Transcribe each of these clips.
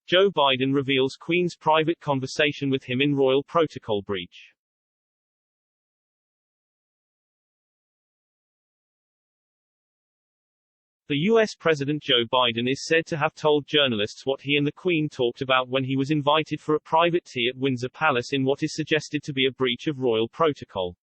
Joe Biden reveals Queen's private conversation with him in royal protocol breach. The U.S. President Joe Biden is said to have told journalists what he and the Queen talked about when he was invited for a private tea at Windsor Palace in what is suggested to be a breach of royal protocol.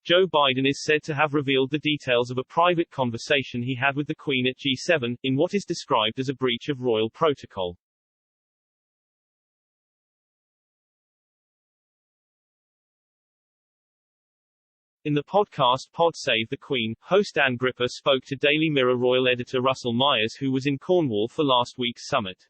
Joe Biden is said to have revealed the details of a private conversation he had with the Queen at G7, in what is described as a breach of royal protocol. In the podcast Pod Save the Queen, host Ann Gripper spoke to Daily Mirror royal editor Russell Myers, who was in Cornwall for last week's summit.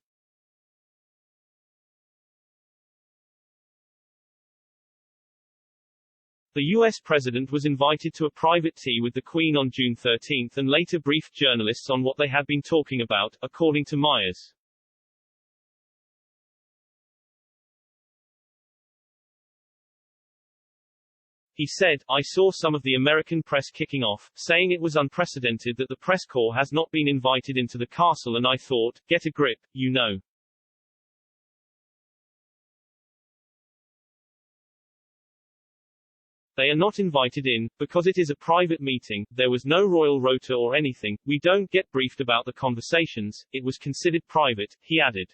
The U.S. president was invited to a private tea with the Queen on June 13 and later briefed journalists on what they had been talking about, according to Myers. He said, "I saw some of the American press kicking off, saying it was unprecedented that the press corps has not been invited into the castle, and I thought, get a grip, you know. They are not invited in, because it is a private meeting, there was no royal rota or anything, we don't get briefed about the conversations, it was considered private," he added.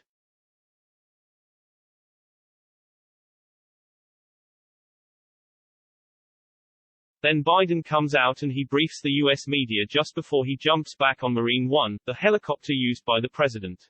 Then Biden comes out and he briefs the U.S. media just before he jumps back on Marine One, the helicopter used by the president.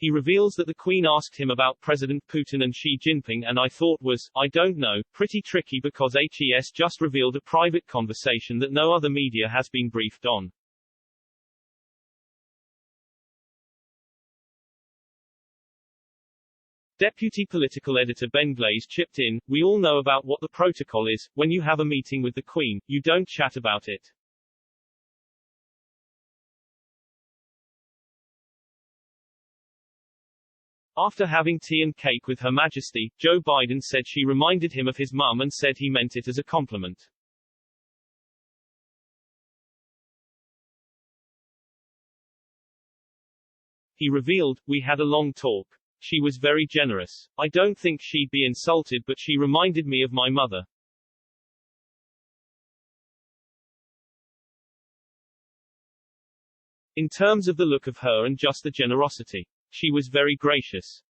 He reveals that the Queen asked him about President Putin and Xi Jinping, and I thought was, I don't know, pretty tricky because HES just revealed a private conversation that no other media has been briefed on. Deputy political editor Ben Glaze chipped in, "We all know about what the protocol is. When you have a meeting with the Queen, you don't chat about it. After having tea and cake with Her Majesty, Joe Biden said she reminded him of his mum and said he meant it as a compliment. He revealed, "We had a long talk. She was very generous. I don't think she'd be insulted, but she reminded me of my mother." In terms of the look of her and just the generosity. She was very gracious.